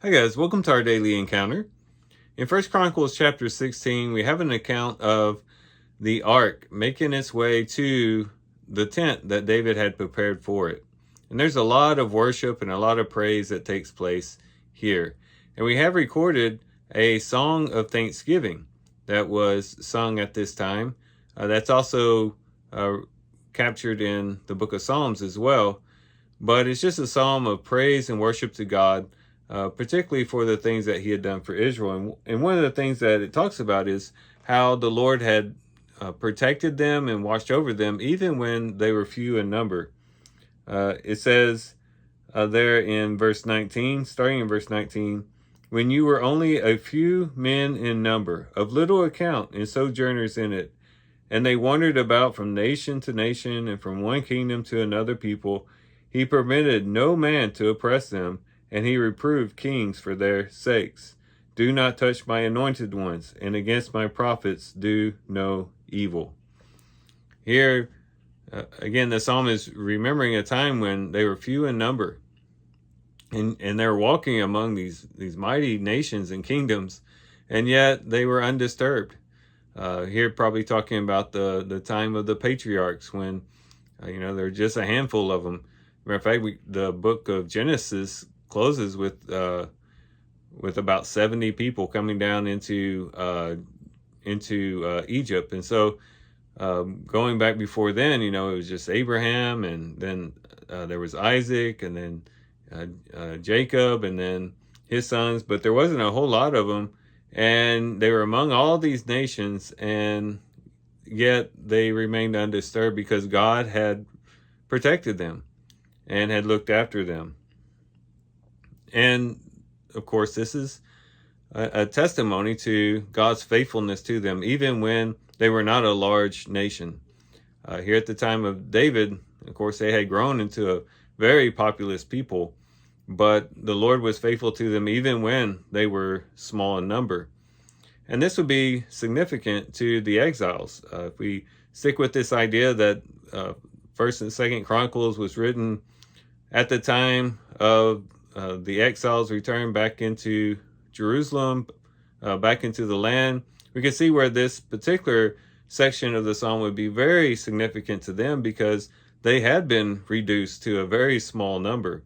Hi guys, welcome to our daily encounter. In First Chronicles chapter 16, we have an account of the ark making its way to the tent that David had prepared for it. And there's a lot of worship and a lot of praise that takes place here. And we have recorded a song of thanksgiving that was sung at this time. That's also captured in the book of Psalms as well. But it's just a psalm of praise and worship to God, particularly for the things that he had done for Israel. And one of the things that it talks about is how the Lord had protected them and watched over them, even when they were few in number. It says there in verse 19, starting in verse 19, when you were only a few men in number, of little account and sojourners in it, and they wandered about from nation to nation and from one kingdom to another people, he permitted no man to oppress them, and he reproved kings for their sakes. Do not touch my anointed ones, and against my prophets do no evil. Here, again, the psalm is remembering a time when they were few in number, and they're walking among these mighty nations and kingdoms, and yet they were undisturbed. Here, probably talking about the time of the patriarchs when, there were just a handful of them. Matter of fact, the book of Genesis closes with about 70 people coming down into Egypt, and so going back before then, it was just Abraham, and then there was Isaac, and then Jacob, and then his sons, but there wasn't a whole lot of them, and they were among all these nations, and yet they remained undisturbed because God had protected them and had looked after them. And of course, this is a testimony to God's faithfulness to them, even when they were not a large nation. Here at the time of David, of course, they had grown into a very populous people, but the Lord was faithful to them even when they were small in number. And this would be significant to the exiles. If we stick with this idea that First and Second Chronicles was written at the time of the exiles' return back into Jerusalem, back into the land, we can see where this particular section of the psalm would be very significant to them because they had been reduced to a very small number.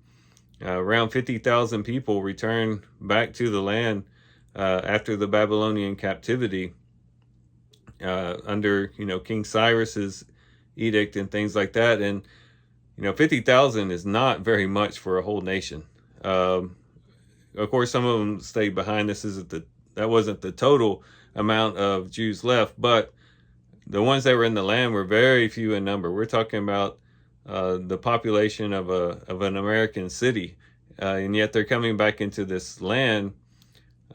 Around 50,000 people returned back to the land after the Babylonian captivity under, King Cyrus's edict and things like that. And 50,000 is not very much for a whole nation. Of course, some of them stayed behind. That wasn't the total amount of Jews left, but the ones that were in the land were very few in number. We're talking about the population of an American city, and yet they're coming back into this land,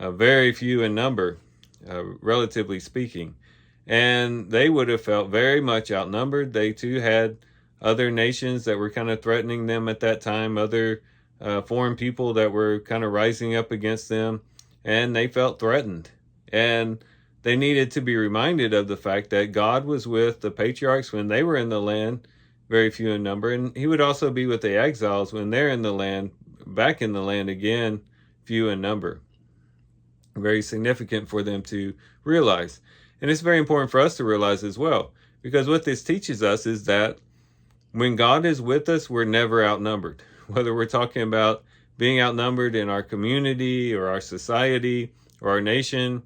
very few in number, relatively speaking. And they would have felt very much outnumbered. They too had other nations that were kind of threatening them at that time, other foreign people that were kind of rising up against them, and they felt threatened. And they needed to be reminded of the fact that God was with the patriarchs when they were in the land, very few in number, and he would also be with the exiles when they're in the land, back in the land again, few in number. Very significant for them to realize. And it's very important for us to realize as well, because what this teaches us is that when God is with us, we're never outnumbered. Whether we're talking about being outnumbered in our community or our society or our nation,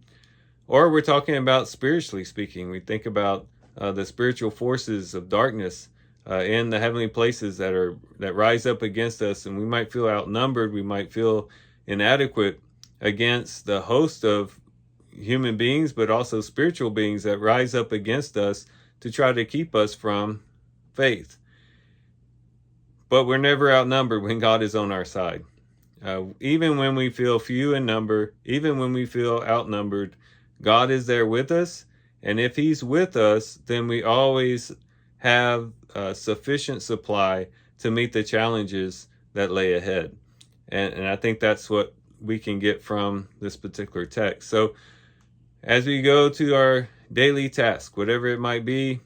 or we're talking about spiritually speaking. We think about the spiritual forces of darkness in the heavenly places that rise up against us, and we might feel outnumbered, we might feel inadequate against the host of human beings, but also spiritual beings that rise up against us to try to keep us from faith. But we're never outnumbered when God is on our side. Even when we feel few in number, even when we feel outnumbered, God is there with us. And if he's with us, then we always have sufficient supply to meet the challenges that lay ahead. And I think that's what we can get from this particular text. So as we go to our daily task, whatever it might be,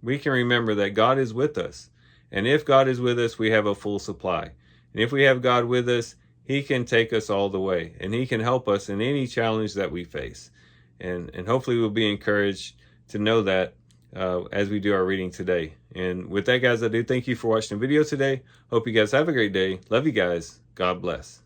we can remember that God is with us. And if God is with us, we have a full supply. And if we have God with us, He can take us all the way, and he can help us in any challenge that we face. And hopefully we'll be encouraged to know that as we do our reading today. And with that, guys, I do thank you for watching the video today. Hope you guys have a great day. Love you guys. God bless.